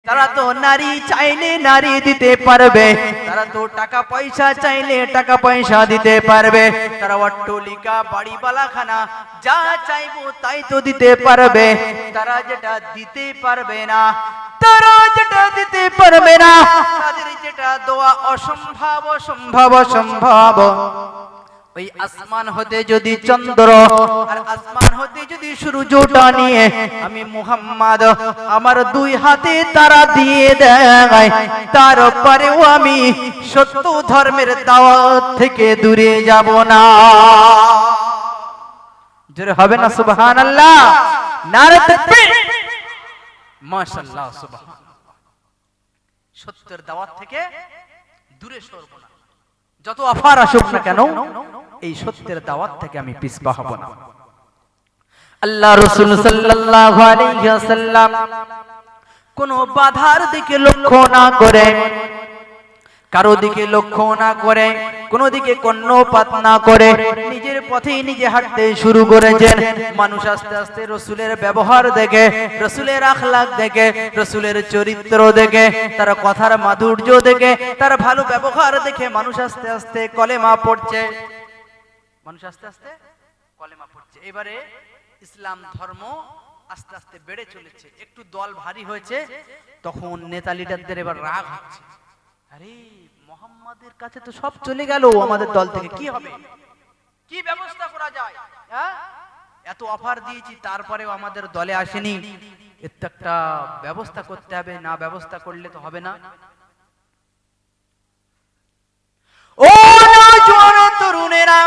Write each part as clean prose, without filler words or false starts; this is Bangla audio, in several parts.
তারা তো নারী চাইলে নারী দিতে পারবে, তারা তো টাকা পয়সা চাইলে টাকা পয়সা দিতে পারবে, তারা অট্টালিকা বাড়ি বালাখানা যা চাইবো তাই তো দিতে পারবে। তারা যেটা দিতে পারবে না, তারা যেটা দিতে পারবে না, তাদের যেটা দেওয়া অসম্ভব অসম্ভব অসম্ভব। ওই আসমান হতে যদি চন্দ্র আর আসমান হতে যদি সূর্যটা নিয়ে আমি মুহাম্মদ আমার দুই হাতে তারা দিয়ে দেয়, তারপরেও আমি সত্য ধর্মের দাওয়াত থেকে দূরে যাব না। জোরে হবে না সুবহানাল্লাহ, নারে তাকবীর, মাশাআল্লাহ, সুবহানাল্লাহ। সত্যের দাওয়াত থেকে দূরে সরব না, যত অফার আসুক না কেন এই সত্যের দাওয়াত থেকে আমি পিছপা হব না। আল্লাহ রাসূল সাল্লাল্লাহু আলাইহি ওয়াসাল্লাম কোন বাধার দিকে লক্ষ্য না করে, কারো দিকে লক্ষ্য না করে, কোন দিকে কর্ণপাত না করে নিজের পথেই নিজে হাঁটতে শুরু করেছেন। মানুষ আস্তে আস্তে রাসূলের ব্যবহার দেখে, রাসূলের আখলাক দেখে, রাসূলের চরিত্র দেখে, তার কথার মাধুর্য দেখে, তার ভালো ব্যবহার দেখে মানুষ আস্তে আস্তে কলেমা পড়ছে, মানুষ আস্তে আস্তে কলেমা পড়ছে। এবারে ইসলাম ধর্ম আস্তে আস্তে বেড়ে চলেছে, একটু দল ভারী হয়েছে, তখন নেতা লিডারদের এবার রাগ হচ্ছে, আরে মুহাম্মাদের কাছে তো সব চলে গেল, আমাদের দল থেকে কি হবে, কি ব্যবস্থা করা যায়, এত অফার দিয়েছি তারপরেও আমাদের দলে আসেনি, এর তো একটা ব্যবস্থা করতে হবে, না ব্যবস্থা করলে তো হবে না। ও নওজোয়ান তরুণেরা,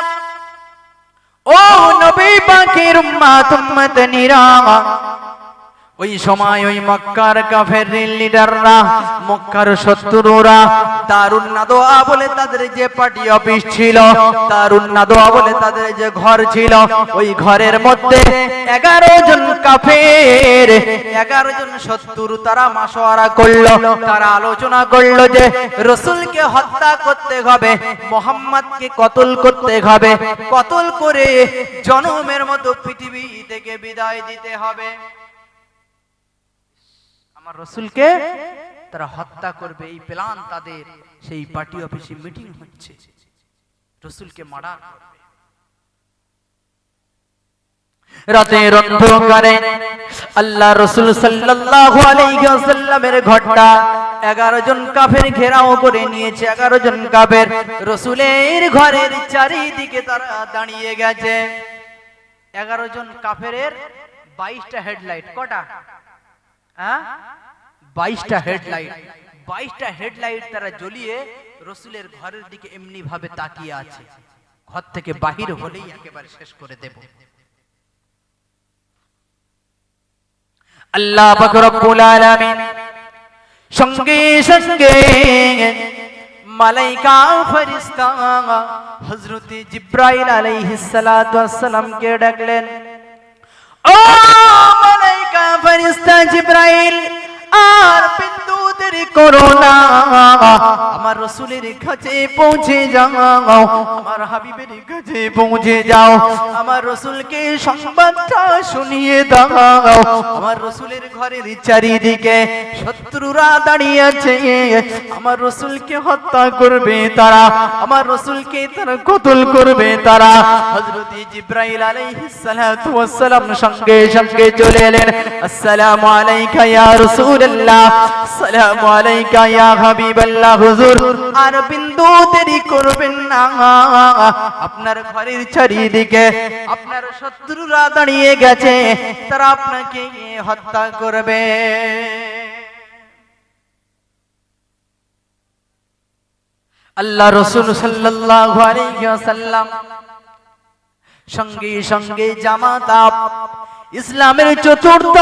ও নবী পাকের উম্মত উম্মতনীরা, ওই সময় ওই মক্কার কাফের লিডাররা, মক্কার শত্রুরা দারুন নাদোয়া বলে তাদের যে পার্টি অফিস ছিল, দারুন নাদোয়া বলে তাদের যে ঘর ছিল, ওই ঘরের মধ্যে 11 জন কাফের, 11 জন শত্রু তারা মাশওয়ারা করলো, তারা আলোচনা করলো যে রাসূলকে হত্যা করতে হবে, মুহাম্মদকে কতল করতে হবে, কতল করে জনমের মতো পৃথিবী থেকে বিদায় দিতে হবে। আমার রাসূলকে তারা হত্যা করবে, এই প্ল্যান তাদের, সেই পার্টি অফিসে মিটিং হচ্ছে, রাসূলকে মার্ডার করবে। রাতের অন্ধকারে আল্লাহ রাসূল সাল্লাল্লাহু আলাইহি ওয়াসাল্লামের ঘরটা 11 জন কাফের ঘেরাও করে নিয়েছে। 11 জন কাফের রাসূলের ঘরের চারিদিকে তারা দাঁড়িয়ে গেছে। 11 জন কাফেরের 22টা হেডলাইট, কটা? 22টা হেডলাইট, 22টা হেডলাইট তারা জ্বলিয়ে রাসূলের ঘরের দিকে এমনি ভাবে তাকিয়ে আছে, ঘর থেকে বাহির হলেই একেবারে শেষ করে দেব। আল্লাহ পাক রব্বুল আলামিন সঙ্গে সঙ্গে মালাইকা ফেরেশতা হযরত জিবরাইল আলাইহিস সালাতু ওয়াস সালামকে ডাকলেন, ও মালাইকা ফেরেশতা জিবরাইল, আর বিন্দু দেরি করো না, আমার রাসূলের কাছে পৌঁছে যাও, আমার হাবিবের কাছে পৌঁছে যাও, আমার রাসূলকে সংবাদটা শুনিয়ে দাও, আমার রাসূলের ঘরের চারিদিকে শত্রুরা দাঁড়িয়ে আছে, আমার রাসূলকে হত্যা করবে তারা, আমার রাসূলকে তারা কতল করবে তারা। হযরত জিবরাইল আলাইহিস সালাতু ওয়াস সালাম সঙ্গে সঙ্গে চলে এলেন, আসসালামু আলাইকা ইয়া রাসূলুল্লাহ, আসসালামু আলাইকা ইয়া হাবিবাল্লাহ, হুজুর আর বিন্দু দেরি করবেন না, আপনার ঘরের চারিদিকে আপনার শত্রুরা দাঁড়িয়ে গেছে, তারা আপনাকে হত্যা করবে। আল্লাহ রাসূল সাল্লাল্লাহু আলাইহি ওয়াসাল্লাম সঙ্গে সঙ্গে জামাত ইসলামের চতুর্থ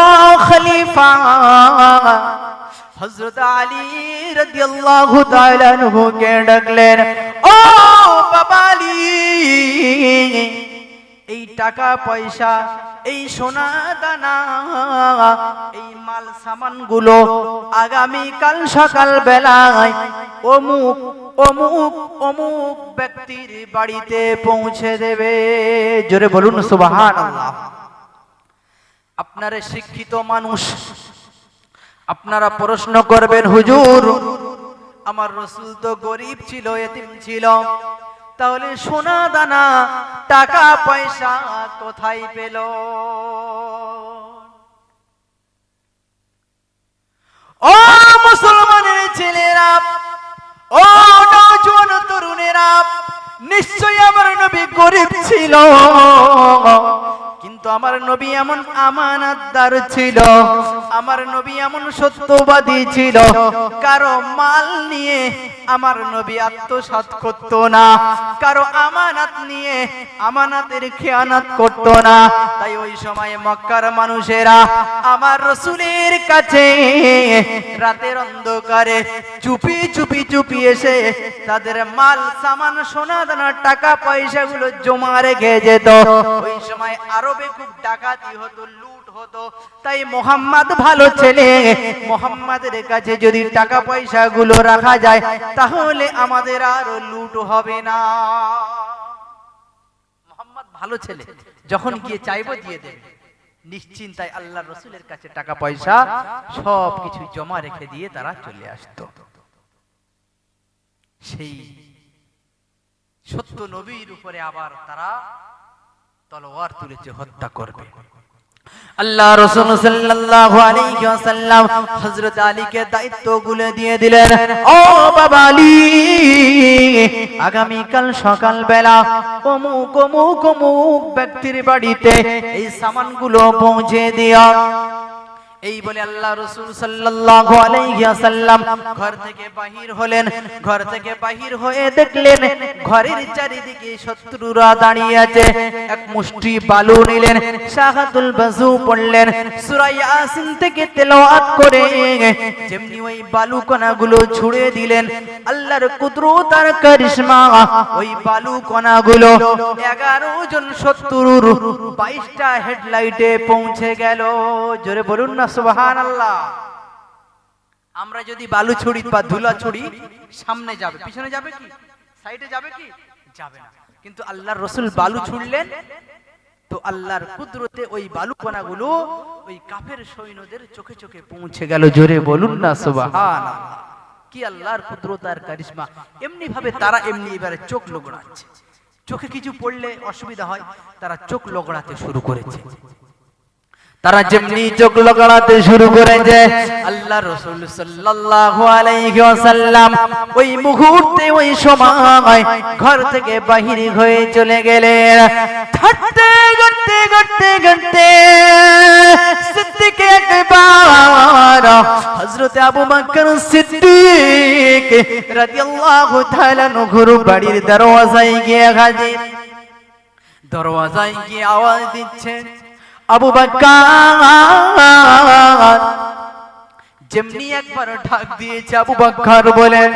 খলিফা হযরত আলী রাদিয়াল্লাহু তাআলা আনহু কে ডাকলেন, ও বাবা আলী, এই টাকা পয়সা, এই সোনা দানা, এই মাল সামানগুলো আগামী কাল সকাল বেলায় অমুক অমুক অমুক ব্যক্তির বাড়িতে পৌঁছে দেবে। জোরে বলুন সুবহানাল্লাহ। আপনারা শিক্ষিত মানুষ, আপনারা প্রশ্ন করবেন, হুজুর আমার রাসূল তো গরীব ছিল, এতিম ছিল, তাহলে সোনা দানা টাকা পয়সা কোথায় পেল? ও মুসলমানের ছেলেরা, ও নওজোয়ান তরুণেরা, নিশ্চয়ই আমার নবী গরীব ছিল, কিন্তু আমার নবী এমন আমানতদার ছিল, আমার নবী এমন সত্যবাদী ছিল, কারো মাল নিয়ে আমার নবী আত্মসাৎ করত না, কারো আমানত নিয়ে আমানতের খেয়ানত করত না। তাই ওই সময় মক্কার মানুষেরা আমার রাসূলের কাছে রাতের অন্ধকারে চুপি চুপি চুপি এসে তাদের মাল সামান সোনা দানা টাকা পয়সাগুলো জমা রেখে যেত। ওই সময় আরবে খুব ডাকাতি হতো, লুট হতো। তাই মুহাম্মদ ভালো ছেলে, মুহাম্মাদের কাছে যদি টাকা পয়সাগুলো রাখা যায় তাহলে আমাদের আর লুট হবে না। মুহাম্মদ ভালো ছেলে, যখন গিয়ে চাইবো দিয়ে দেবে, নিশ্চিন্তায় আল্লাহর রাসূলের কাছে টাকা পয়সা সব কিছু জমা রেখে দিয়ে তারা চলে আসতো। সেই সত্য নবীর উপরে আবার তারা তলোয়ার তুলেছে, হত্যা করবে। আল্লাহ রাসূল সাল্লাল্লাহু আলাইহি ওয়াসাল্লাম হযরত আলীকে দায়িত্বগুলো দিয়ে দিলেন, ও বাবা আলী, আগামী কাল সকাল বেলা অমুক অমুক অমুক ব্যক্তির বাড়িতে এই সামানগুলো পৌঁছে দিও। এই বলে আল্লাহ রাসূল সাল্লাল্লাহু আলাইহি ওয়াসাল্লাম ঘর থেকে বাহির হলেন। ঘর থেকে বাহির হয়ে দেখলেন ঘরের চারিদিকে শত্রুরা দাঁড়িয়ে আছে। এক মুষ্টি বালু নিলেন, শাহাতুল বাজু পড়লেন, সূরা ইয়াসিন থেকে তেলাওয়াত করে যেমনি ওই বালু কণাগুলো ছুঁড়ে দিলেন, আল্লাহর কুদরত আর কারিশমা ওই বালু কণাগুলো 11 জন শত্রুর 22টা হেডলাইটে পৌঁছে গেল। জোরে বলুন না সুবহানাল্লাহ। আমরা যদি বালু ছুড়ি বা ধুলা ছুড়ি, সামনে যাবে, পিছনে যাবে কি, সাইডে যাবে কি, যাবে না। কিন্তু আল্লাহর রাসূল বালু ছুড়লেন তো আল্লাহর কুদরতে ওই বালু কণাগুলো ওই কাফের সৈন্যদের চোখে চোখে পৌঁছে গেল। জোরে বলুন না সুবহানাল্লাহ। কি আল্লাহর কুদরত আর কারিশমা। এমনি ভাবে তারা এমনি এবারে চোখ লগড়াচ্ছে। চোখে কিছু পড়লে অসুবিধা হয়, তারা চোখ লগড়াতে শুরু করেছে। তারা যেমনি চোখ লগড়াতে শুরু করেছে, আল্লাহ রাসূল সাল্লাল্লাহু আলাইহি ওয়াসাল্লাম ওই মুহূর্তে ওই সময় ঘর থেকে বাহির হয়ে চলে গেলেন। হাঁটতে করতে করতে করতে সিদ্দিক আকবার হযরত আবু বকর সিদ্দিক রাদিয়াল্লাহু তাআলা আনহুর বাড়ির দরওয়াজায় গিয়ে হাজির। দরওয়াজায় গিয়ে আওয়াজ দিচ্ছেন, আবু বকর। যেমনি একবার ডাক দিয়েছে, আবু বকর বলেন,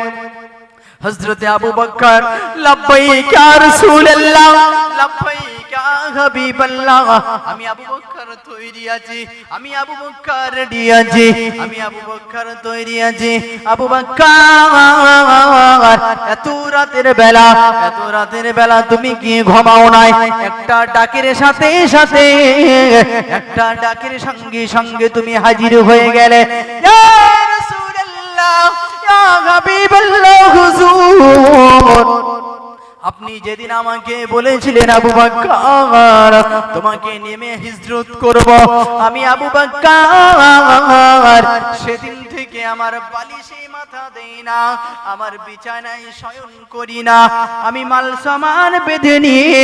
হযরতে আবু বকর, লাব্বাইক ইয়া রাসূলুল্লাহ, লাব্বাইক ইয়া হাবিবাল্লাহ। আমি আবু বকর তৈরি আছি, আমি আবু বকর রেডি আছি, আমি আবু বকর তৈরি আছি। আবু বকর, এত রাতের বেলা তুমি কি ঘুমাও নাই? একটা ডাকের সাথে সাথে, একটা ডাকের সঙ্গে সঙ্গে তুমি হাজির হয়ে গেলে। ইয়া রাসূলুল্লাহ, ইয়া হাবিবাল্লাহ, হুজুর, আপনি যেদিন আমাকে বলেছিলেন আবু বকর তোমাকে নেমে হিজরত করব, আমি আবু বকর সেদিন থেকে আমার বালিশে মাথা দেই না, আমার বিছানায় শয়ন করি না। আমি মাল সামান বেঁধে নিয়ে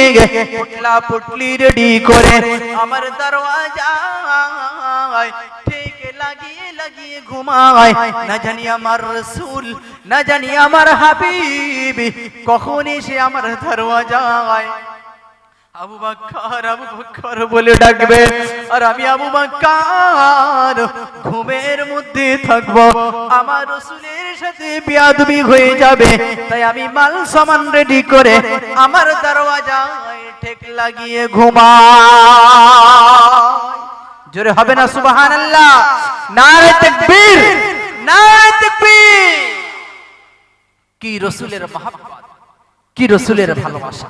পটলা পটলি রেডি করে আমার দরওয়াজায় ঠিক লাগিয়ে লাগিয়ে ঘুমাই। না জানি আমার রাসূল, না জানি আমার হাবিব কখন এসে আমার দরওয়াজায় আবু বকর বলে ডাকবে, আর আমি আবু বকর ঘুমের মধ্যে থাকবো। আমার রাসূলের সাথে বেয়াদবি হয়ে যাবে, তাই আমি মাল সামান রেডি করে আমার দরওয়াজায় ঠিক লাগিয়ে ঘুমাই। জোরে হবে না সুবহানাল্লাহ? নারে তাকবীর, নারে তাকবীর। কি রাসূলের মহব্বত, কি রাসূলের ভালোবাসা।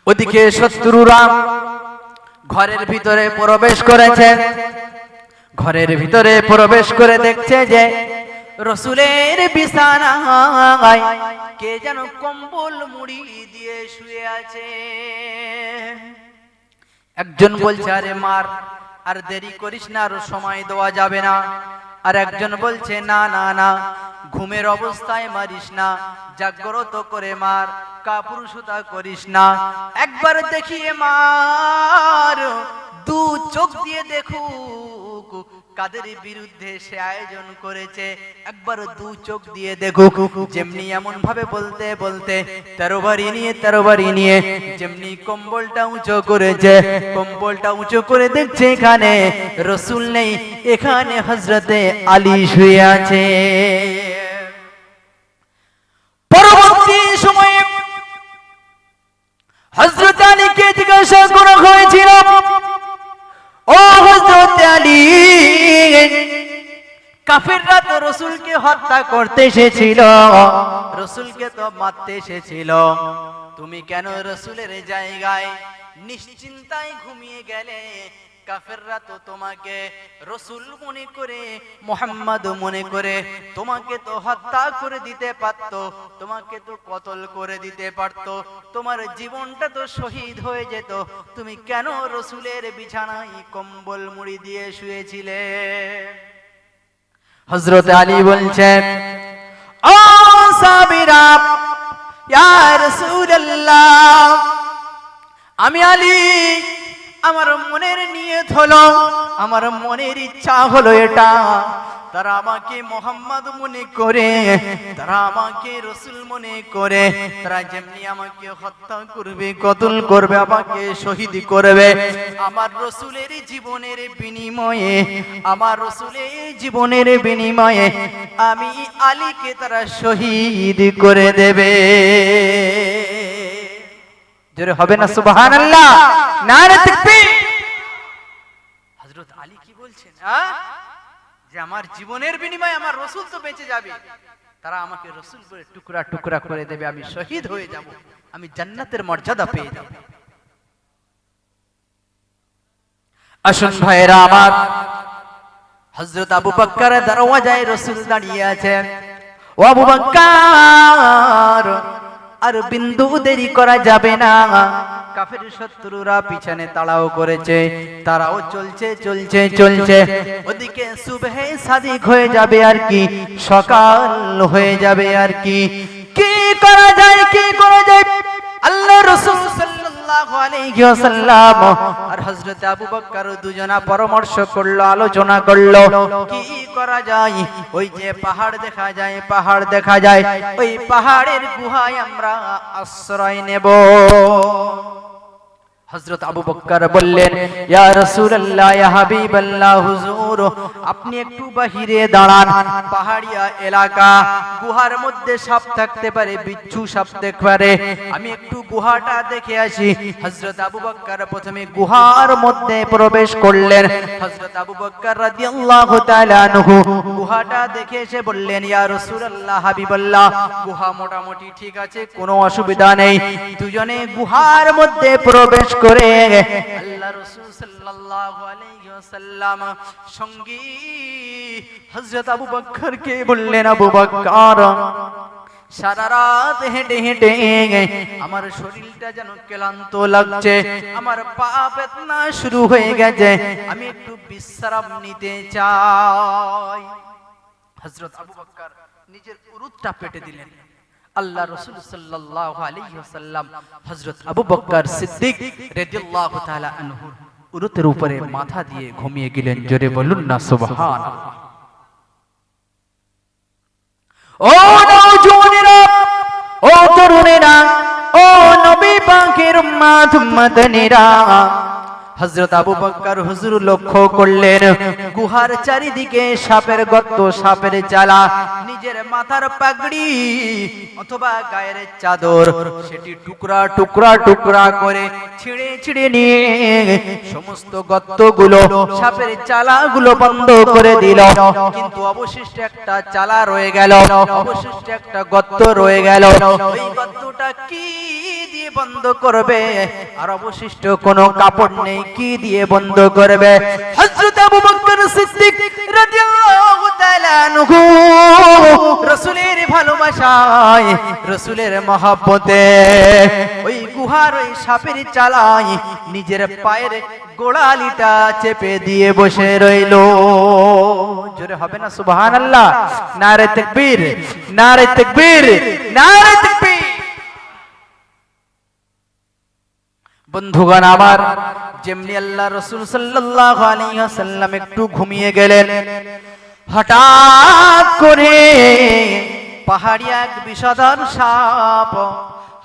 ওদিকে শত্রুরা ঘরের ভিতরে প্রবেশ করেছে। ঘরের ভিতরে প্রবেশ করে দেখছে যে রসুলের বিছানায় কে যেন কম্বল মুড়ি দিয়ে শুয়ে আছে। একজন বলছে আরে মার, আর দেরি করিস না, আর সময় দেওয়া যাবে না। আর একজন বলছে না না না, ঘুমের অবস্থায় মারিস না, জাগ্রত করে মার, কাপুরুষতা করিস না, একবার দেখিয়ে মার, দু চোখ দিয়ে দেখুক কাদের বিরুদ্ধে সে আয়োজন করেছে, একবার দু চোখ দিয়ে দেখুক। যেমনি এমন ভাবে বলতে বলতে 13 বাড়ি নিয়ে যেমনি কম্বলটা উঁচু করেছে, কম্বলটা উঁচু করে দেখছে এখানে রসুল নেই, এখানে হযরতে আলী শুয়ে আছে। পরবর্তী সময়ে হযরত আলীকে জিজ্ঞাসা করা হয়েছিল, ও হযরত আলী, কাফেররা তো রসুলকে হত্যা করতে এসেছিল, রসুলকে তো মারতে এসেছিল, তুমি কেন রসুলের জায়গায় নিশ্চিন্তায় ঘুমিয়ে গেলে? কাফেররা তো তোমাকে রসুল মনে করে, মুহাম্মদ মনে করে তোমাকে তো হত্যা করে দিতে পারত, তোমাকে তো কতল করে দিতে পারত, তোমার জীবনটা তো শহীদ হয়ে যেত, তুমি কেন রসুলের বিছানায় কম্বল মুড়ি দিয়ে শুয়েছিলে? হযরত আলী বলছেন, ও সাহাবীরা, ইয়া রাসূলুল্লাহ, আমি আলী, আমার মনের নিয়ত হলো, আমার মনের ইচ্ছা হলো এটা, তারা আমাকে মুহাম্মদ মনে করে, তারা আমাকে রসুল মনে করে, তারা যেমনি আমাকে হত্যা করবে, কতল করবে, আমাকে শহীদ করবে, আমার রসুলের জীবনের বিনিময়ে, আমার রসুলের জীবনের বিনিময়ে আমি আলীকে তারা শহীদ করে দেবে। জোরে হবে না সুবহানাল্লাহ? নারে তাকবীর। হযরত আলী কি বলছেন, যে আমার জীবনের বিনিময়ে আমার রাসূল তো বেঁচে যাবে, তারা আমাকে রাসূল বলে টুকরা টুকরা করে দেবে, আমি শহীদ হয়ে যাব, আমি জান্নাতের মর্যাদা পেয়ে যাব। আসুন ভাইরা আমার, হযরত আবু বকর দরওয়াজায় রাসূল দাঁড়িয়ে আছেন। ও আবু বকর, আর বিন্দু দেরি করা যাবে না, কাফের শত্রুরা পিছনে তাড়াও করেছে, তারাও চলছে চলছে চলছে, ওদিকে সুবহে সাদিক হয়ে যাবে আর কি, সকাল হয়ে যাবে আর কি, কি করা যায়, কি করা যায়? আল্লাহ রাসূল সাল্লাল্লাহু আলাইহি ওয়াসাল্লাম আর হযরত আবু বকর দুজনা পরামর্শ করলো, আলোচনা করলো, কি করা যায়? ওই যে পাহাড় দেখা যায়, পাহাড় দেখা যায়, ওই পাহাড়ের গুহায় আমরা আশ্রয় নেব। হযরত আবু বকর বললেন, ইয়া রাসূলুল্লাহ, ইয়া হাবিবাল্লাহ, হুজুর আপনি একটু বাহিরে দাঁড়ান, পাহাড়িয়া এলাকা, গুহার মধ্যে সাপ থাকতে পারে, বিচ্ছু সাপ থাকতে পারে, আমি একটু গুহাটা দেখে আসি। হযরত আবু বকর প্রথমে গুহার মধ্যে প্রবেশ করলেন। হযরত আবু বকর রাদিয়াল্লাহু তাআলা আনহু গুহাটা দেখে এসে বললেন, ইয়া রাসূলুল্লাহ, হাবিবাল্লাহ, গুহা মোটামুটি ঠিক আছে, কোনো অসুবিধা নেই। দুজনে গুহার মধ্যে প্রবেশ করে আল্লাহ রাসূল সাল্লাল্লাহু আলাইহি ওয়াসাল্লাম সঙ্গী হযরত আবু বকরকে বললেন, আবু বকর, সারা রাত হেঁটে হেঁটে আমার শরীরটা যেন ক্লান্ত লাগছে, আমার পা বেদনা শুরু হয়ে গেছে, আমি একটু বিশ্রাম নিতে চাই। হযরত আবু বকর নিজের উরুতটা পেটে দিলেন। আল্লাহ রাসূল সাল্লাল্লাহু আলাইহি ওয়াসাল্লাম হযরত আবু বকর সিদ্দিক রাদিয়াল্লাহু তাআলা আনহু উরুতের উপরে মাথা দিয়ে ঘুমিয়ে গেলেন। জোরে বলুন না সুবহানাল্লাহ। ও নওজওয়ানেরা, ও তরুণেরা, ও নবী পাকের উম্মত-উম্মতানেরা, হযরত আবু বকর হুজুর লক্ষ্য করলেন গুহার চারিদিকে সাপের গর্ত, সাপের জ্বালা, নিজের মাথার পাগড়ি অথবা গায়ের চাদর সেটি টুকরা টুকরা টুকরা করে ছিঁড়ে ছিঁড়ে নিয়ে সমস্ত গর্তগুলো, সাপের চালাগুলো বন্ধ করে দিল, কিন্তু অবশিষ্ট একটা চালা রয়ে গেল, অবশিষ্ট একটা গর্ত রয়ে গেল। ওই গর্তটা কি দিয়ে বন্ধ করবে? আর অবশিষ্ট কোনো কাপড় নেই, কি দিয়ে বন্ধ করবে? হযরত আবু বকর সিদ্দিক রাদিয়াল্লাহু তাআলা আনহু রাসূলের ভালোবাসায়, রাসূলের মহব্বতে ওই গুহার ওই সাপের চালায় নিজের পায়ের গোড়ালিটা চেপে দিয়ে বসে রইল। জোরে হবে না সুবহানাল্লাহ? নারে তাকবীর, নারে তাকবীর, নারে তাকবীর। বন্ধুগণ আমার, যেমনি আল্লাহ রাসূল সাল্লাল্লাহু আলাইহি ওয়াসাল্লাম একটু ঘুমিয়ে গেলেন, হঠাৎ করে পাহাড়ি এক বিষধর সাপ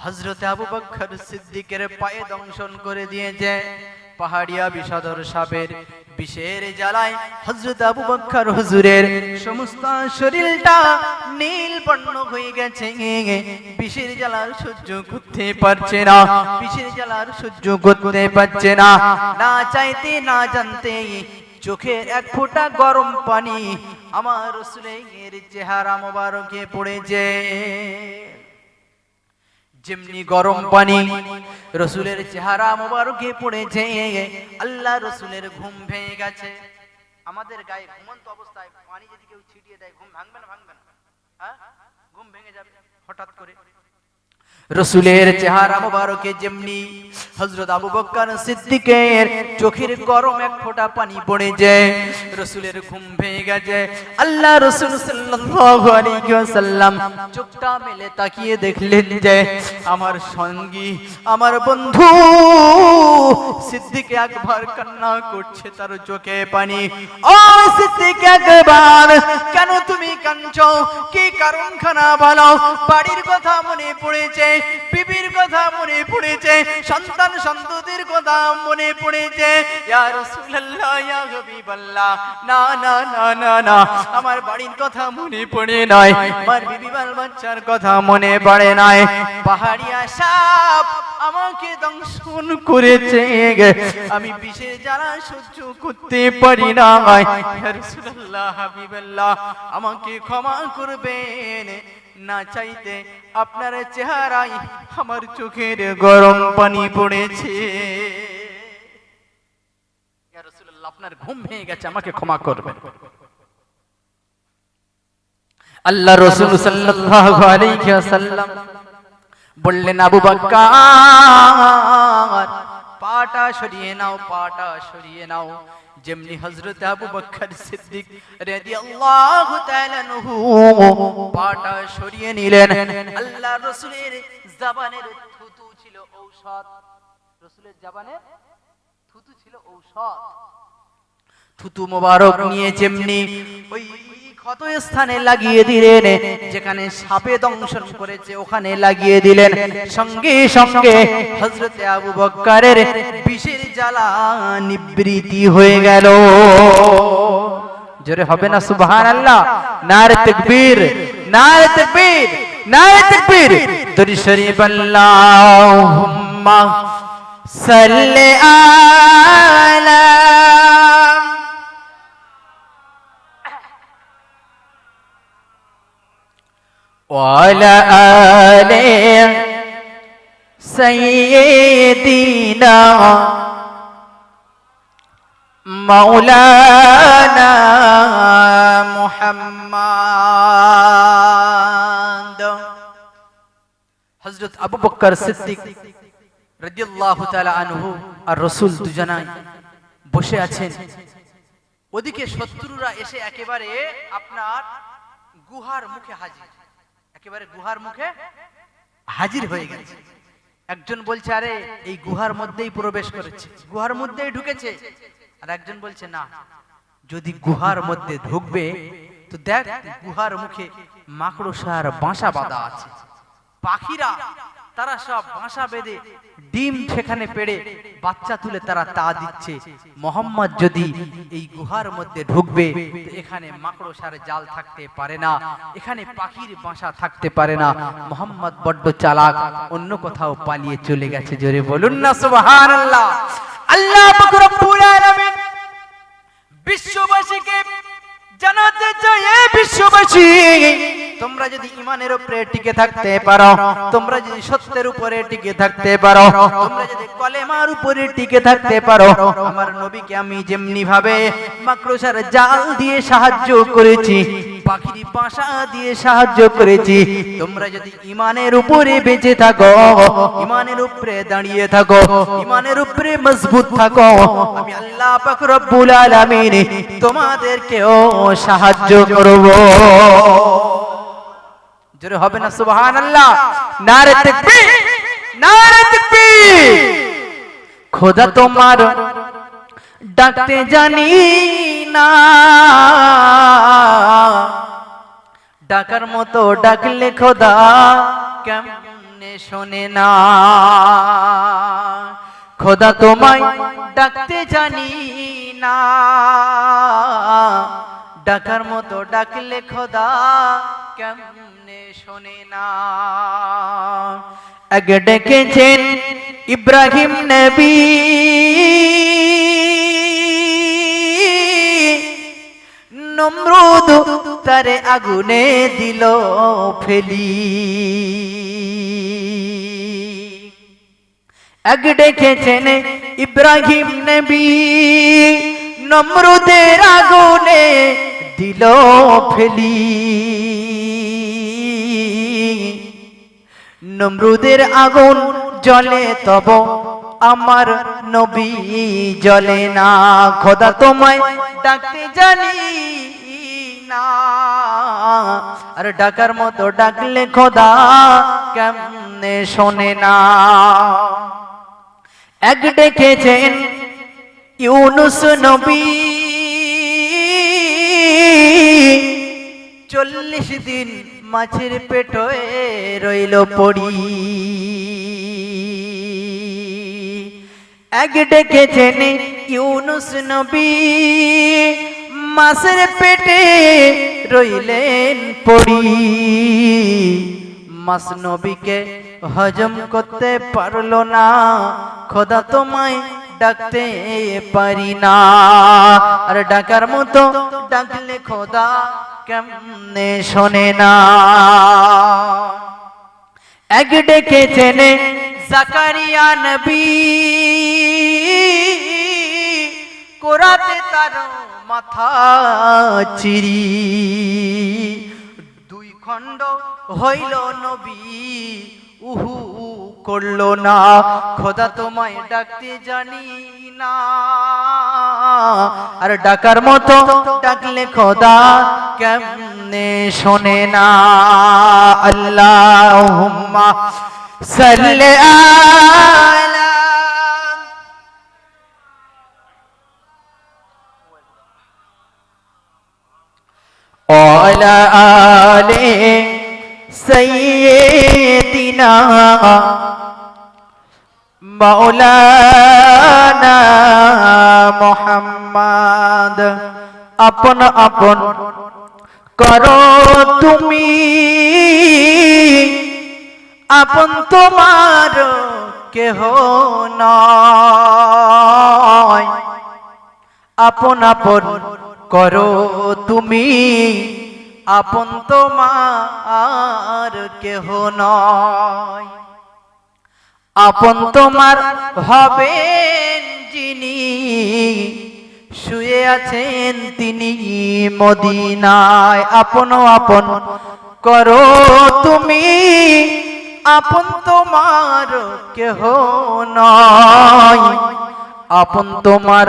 হযরত আবু বকর সিদ্দিকের পায়ে দংশন করে দিয়েছে। পাহাড়িয়া বিষধর সাপের বিষের জ্বালায় হযরত আবু বকর হুজুরের সমস্ত শরীরটা নীল বর্ণ হয়ে গেছে। বিষের জ্বালার সহ্য করতে পারছে না, বিষের জ্বালার সহ্য করতে পারছে না। না চাইতে না জানতে চোখের এক ফোঁটা গরম পানি আমার রাসূলের চেহারা মোবারকে পড়েছে। যেমনি গরম পানি রাসূলের চেহারা মোবারকে পড়েছে, আল্লাহ রাসূলের ঘুম ভেঙে গেছে। আমাদের গায়ে ঘুমন্ত অবস্থায় পানি যদি কেউ ছিটিয়ে দেয়, ঘুম ভাঙবে না? ভাঙবে না? হ্যাঁ, ঘুম ভেঙে যাবে হঠাৎ করে। রাসূলের চেহারা মোবারকে যেমনি হযরত আবু বকর সিদ্দিকের চোখের গরম এক ফোঁটা পানি পড়েছে, রাসূলের ঘুম ভেঙে গেছে। আল্লাহ রাসূল সাল্লাল্লাহু আলাইহি ওয়াসাল্লাম চোখটা মেলে তাকিয়ে দেখলেন যে আমার সঙ্গী, আমার বন্ধু সিদ্দিক আকবর কান্না করছে, তার চোখে পানি। ও সিদ্দিক আকবর, কেন তুমি কাঁদছো? কি কারণ খানা বলো? বাড়ির কথা মনে পড়েছে, বিবির কথা মনে পড়েছে, সন্তান সন্ততির কথা মনে পড়েছে। ইয়া রাসূলুল্লাহ, ইয়া হাবিবাল্লাহ, না না না না না, আমার বাড়ির কথা মনে পড়ে নাই, আমার বিবি বাল বাচ্চার কথা মনে পড়ে নাই। পাহাড়িয়া সাপ আমাকে দংশন করেছে, আমি বিষের জ্বালা সহ্য করতে পারি না। ইয়া রাসূলুল্লাহ, হাবিবাল্লাহ, আমাকে ক্ষমা করবেন। না চাইতে আপনার চেহারায় আমার চোখের গরম পানি পড়েছে। ইয়া রাসূলুল্লাহ, আপনার ঘুম ভেঙে গেছে, আমাকে ক্ষমা করবেন। আল্লাহ রাসূল সাল্লাল্লাহু আলাইহি ওয়াসাল্লাম বললেন, আবু বকর পাটা সরিয়ে নাও, পাটা সরিয়ে নাও। যেমনি হযরত আবু বকর সিদ্দিক রাদিয়াল্লাহু তাআলা আনহু পাটা সরিয়ে নিলেন, আল্লাহ রাসূলের জবানের থুতু ছিল ঔষধ। রাসূলের জবানের থুতু ছিল ঔষধ। থুতু মোবারক নিয়ে যেমনি ওই ক্ষত স্থানে লাগিয়ে দিলেন, যেখানে সাপে দংশন করেছে ওখানে লাগিয়ে দিলেন। সঙ্গে সঙ্গে হযরত আবু বকরের বিষের জ্বালা নিবৃত্তি হয়ে গেল। জোরে হবে না সুবহানাল্লাহ? নারে তাকবীর, নারে তাকবীর, নারে তাকবীর। দরুদ শরীফ আল্লাহুম্মা সাল্লি আলা وعلى آل سيدنا مولانا محمد। হযরত আবু বকর সিদ্দিক রাদিয়াল্লাহু তাআলা আনহু আর রাসূল দুজনাই বসে আছেন। ওদিকে শত্রুরা এসে একেবারে আপনার গুহার মুখে হাজির, একেবারে গুহার মুখে হাজির হয়ে গেছে। একজন বলছে, আরে এই গুহার মধ্যেই প্রবেশ করেছে, গুহার মধ্যেই ঢুকেছে। আর একজন বলছে, না, যদি গুহার মধ্যে ঢুকবে তো দেখ গুহার মুখে মাকড়সার বাসা বাঁধা আছে, পাখিরা তারা সব বাসা বেঁধে ডিম সেখানে পেড়ে বাচ্চা তুলে তারা তা দিচ্ছে। মোহাম্মদ যদি এই গুহার মধ্যে ঢুকবে তো এখানে মাকড়সার জাল থাকতে পারে না, এখানে পাখির বাসা থাকতে পারে না। মোহাম্মদ বড্ড চালাক, অন্য কোথাও পালিয়ে চলে গেছে। জোরে বলুন না সুবহানাল্লাহ। আল্লাহ পাক রব্বুল আলামিন বিশ্ববাসীকে জানাতে চায়, বিশ্ববাসী তোমরা যদি ঈমানের উপরে টিকে থাকতে পারো, তোমরা যদি সত্যের উপরে টিকে থাকতে পারো, তোমরা যদি কলেমার উপরে টিকে থাকতে পারো, আমার নবীকে আমি যেমনি ভাবে মাকড়সার জাল দিয়ে সাহায্য করেছি, পাখির পাশা দিয়ে সাহায্য করেছি, তোমরা যদি ঈমানের উপরে বেঁচে থাকো, ঈমানের উপরে দাঁড়িয়ে থাকো, ঈমানের উপরে মজবুত থাকো, আমি আল্লাহ পাক রব্বুল আলামিন তোমাদেরকেও সাহায্য করব। জোরে হবে না সুবহানাল্লাহ? নারে তাকবীর, নারে তাকবীর। খোদা তোমার ডাকতে জানি না, ডাকার মতো ডাকলে খোদা কেমনে শোনে না। খোদা তোমায় ডাকতে জানি না, ডাকার মতো ডাকলে খোদা কেমনে শোনে না। আগে ডেকেছেন ইব্রাহিম নবী, নমরুদ তারে আগুনে দিল ফেলি। আগে ডেকেছেন ইব্রাহিম নবী, নমরুদের আগুনে দিল ফেলি। নমরুদের আগুন জ্বলে তব আমার নবী জ্বলে না। খোদা তোমায় ডাকতে জানি না, আর ডাকার মতো ডাকলে খোদা কেমনে শোনে না। এক ডেকেছেন ইউনুস নবী, 40 দিন মাছের পেটে রইল পড়ি। এক ডেকেছেন ইউনুস নবী, মাছের পেটে রইলেন পড়ি। মাছ নবীকে হজম করতে পারলো না, খোদা তোমায় ডাকতে পারি না, আর ডাকার মতো ডাকলে খোদা কেমনে শোনে না। এক ডেকেছেন জাকারিয়া নবী, কোরাতে তার মাথা চিরি। 2 খণ্ড হইল নবী, উহু করলো না। খোদা তোমায় ডাকতে জানি না, আর ডাকার মতো ডাকলে খোদা কেমনে শোনে না। আল্লাহুম্মা সাল্লি আলা ওয়ালা আলি সাইয়্যিদিনা মাওলানা মুহাম্মদ। আপন আপন করো তুমি, আপন তোমার কেহ নয়। আপন আপন করো তুমি, আপন তোমার কেহ নয়। আপন তোমার হবেন যিনি, শুয়ে আছেন তিনি মদিনায়। আপন আপন করো তুমি, আপন তোমার কেহ নয়। আপন তোমার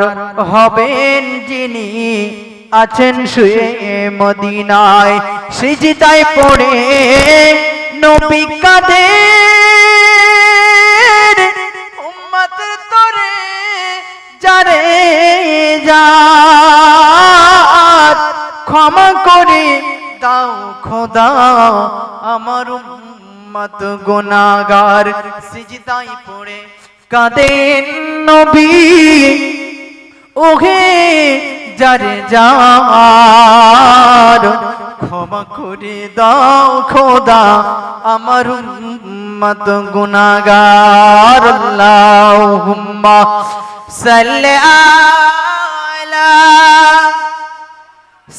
হবেন যিনি, আছেন শুয়ে মদিনায়। সিজদায় পড়ে নবী কাদের, উম্মতের তরে যারে যার ক্ষমা করে দাও খোদা আমার উম্মত গুনাহগার। সিজদায় পড়ে কাঁদেন নবী, ওহে যারে যার ক্ষমা করে দাও খোদা আমার উম্মত গুনাহগার। আল্লাহুম্মা সাল্লি আলা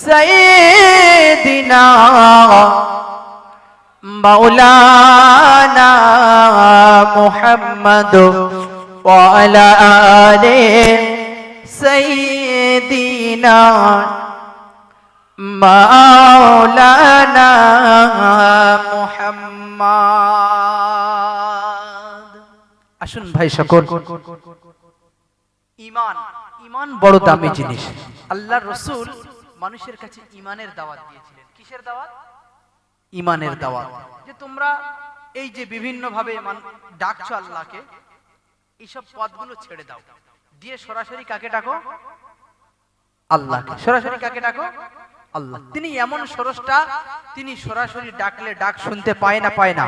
সাইয়্যিদিনা মাওলানা মুহাম্মদ ওয়া আলা আলি সাইয়্যিদিনা মাওলানা মুহাম্মদ। আসুন ভাই সকল, ঈমান ঈমান বড় দামি জিনিস। আল্লাহর রাসূল মানুষের কাছে ঈমানের দাওয়াত দিয়েছিলেন। কিসের দাওয়াত? ঈমানের দাওয়াত। যে তোমরা এই যে বিভিন্ন ভাবে ডাকছো আল্লাহকে, এইসব পদগুলো ছেড়ে দাও, দিয়ে সরাসরি কাকে ডাকো? আল্লাহকে। সরাসরি কাকে ডাকো? আল্লাহ। তিনি এমন স্রষ্টা, তিনি সরাসরি ডাকলে ডাক শুনতে পায় না, পায় না?